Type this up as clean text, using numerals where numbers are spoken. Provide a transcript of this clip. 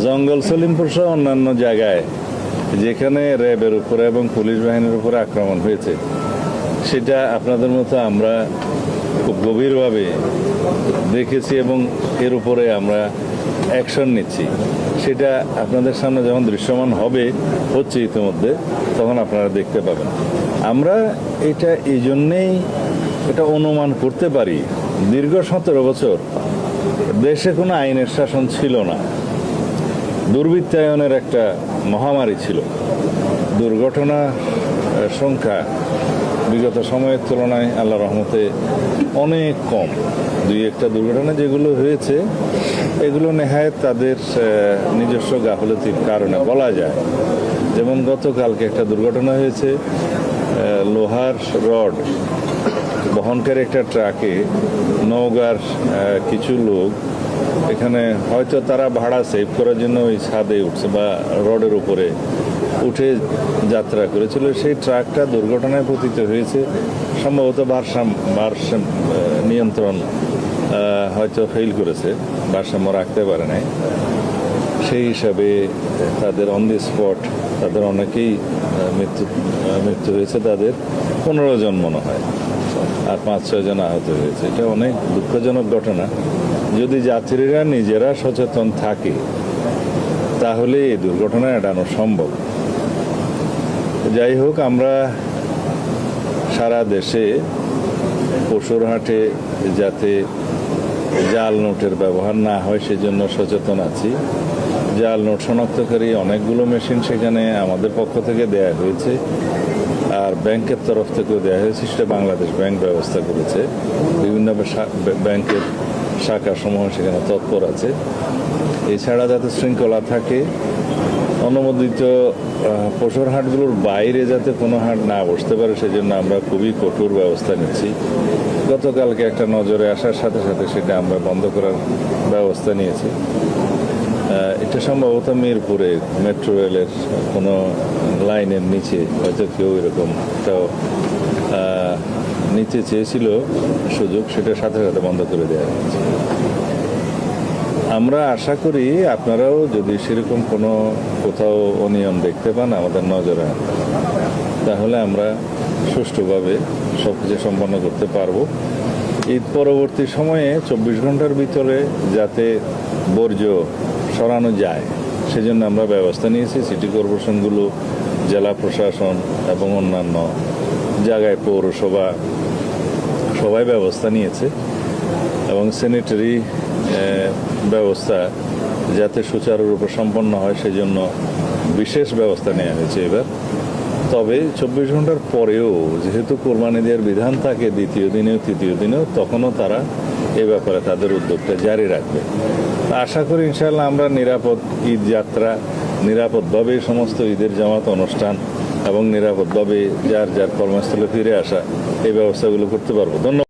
জঙ্গল সলিমপুর সহ অন্যান্য জায়গায় যেখানে র্যাবের উপরে এবং পুলিশ বাহিনীর উপরে আক্রমণ হয়েছে, সেটা আপনাদের মতো আমরা খুব গভীরভাবে দেখেছি এবং এর উপরে আমরা অ্যাকশন নিচ্ছি। সেটা আপনাদের সামনে যখন দৃশ্যমান হবে, হচ্ছে ইতিমধ্যে, তখন আপনারা দেখতে পাবেন। আমরা এটা এই জন্যেই এটা অনুমান করতে পারি, দীর্ঘ 17 বছর দেশে কোনো আইনের শাসন ছিল না, দুর্বৃত্তায়নের একটা মহামারী ছিল, দুর্ঘটনার সংখ্যা বিগত সময়ের তুলনায় আল্লাহ রহমতে অনেক কম। দুই একটা দুর্ঘটনা যেগুলো হয়েছে, এগুলো নেহায়েত তাদের নিজস্ব গাফলতির কারণে বলা যায়। যেমন গতকালকে একটা দুর্ঘটনা হয়েছে, লোহার রড বহনকারী একটা ট্রাকে নওগাঁর কিছু লোক এখানে হয়তো তারা ভাড়া সেভ করার জন্য ওই ছাদে উঠছে বা রডের উপরে উঠে যাত্রা করেছিল। সেই ট্রাকটা দুর্ঘটনায় পতিত হয়েছে। সম্ভবত ভারসাম্য নিয়ন্ত্রণ হয়তো ফেল করেছে, ভারসাম্য রাখতে পারে নাই। সেই হিসাবে তাদের অন দি স্পট তাদের অনেকেই মৃত্যু হয়েছে। তাদের 15 জন মনে হয়, আর 5-6 জন আহত হয়েছে। এটা অনেক দুঃখজনক ঘটনা। যদি যাত্রীরা নিজেরা সচেতন থাকে তাহলে এই দুর্ঘটনা এড়ানো সম্ভব। যাই হোক, আমরা সারা দেশে পশুর হাটে যাতে জাল নোটের ব্যবহার না হয় সেজন্য সচেতন আছি। জাল নোট শনাক্তকারী অনেকগুলো মেশিন সেখানে আমাদের পক্ষ থেকে দেয়া হয়েছে, আর ব্যাংকের তরফ থেকেও দেওয়া হয়েছে। সেটা বাংলাদেশ ব্যাংক ব্যবস্থা করেছে। বিভিন্ন ব্যাংকের শাখাসমূহ সেখানে তৎপর আছে। এছাড়া যাতে শৃঙ্খলা থাকে, অনুমোদিত পশুর হাটগুলোর বাইরে যাতে কোনো হাট না বসতে পারে সেজন্য আমরা খুবই কঠোর ব্যবস্থা নিচ্ছি। গতকালকে একটা নজরে আসার সাথে সাথে সেটা আমরা বন্ধ করার ব্যবস্থা নিয়েছি। এটা সম্ভবত মিরপুরে মেট্রো রেলের কোনো লাইনের নিচে হয়তো কেউ এরকম নিতে চেয়েছিল সুযোগ, সেটা সাথে সাথে বন্ধ করে দেওয়া হয়েছে। আমরা আশা করি আপনারাও যদি সেরকম কোনো কোথাও অনিয়ম দেখতে পান আমাদের নজরে আনবেন, তাহলে আমরা সুষ্ঠুভাবে সব কিছু সম্পন্ন করতে পারবো। ঈদ পরবর্তী সময়ে 24 ঘন্টার ভিতরে যাতে বর্জ্য সরানো যায় সেজন্য আমরা ব্যবস্থা নিয়েছি। সিটি কর্পোরেশনগুলো, জেলা প্রশাসন এবং অন্যান্য জায়গায় পৌরসভা সবাই ব্যবস্থা নিয়েছে এবং স্যানিটারি ব্যবস্থা যাতে সুচারুরূপে সম্পন্ন হয় সেজন্য বিশেষ ব্যবস্থা নেওয়া হয়েছে এবার। তবে 24 ঘন্টার পরেও যেহেতু কোরবানি দেওয়ার বিধান থাকে দ্বিতীয় দিনেও তৃতীয় দিনেও, তখনও তারা এ ব্যাপারে তাদের উদ্যোগটা জারি রাখবে। আশা করি ইনশাআল্লাহ আমরা নিরাপদ ঈদ যাত্রা, নিরাপদভাবে সমস্ত ঈদের জামাত অনুষ্ঠান এবং নিরাপদভাবে যার যার কর্মস্থলে ফিরে আসা, এই ব্যবস্থাগুলো করতে পারবো। ধন্যবাদ।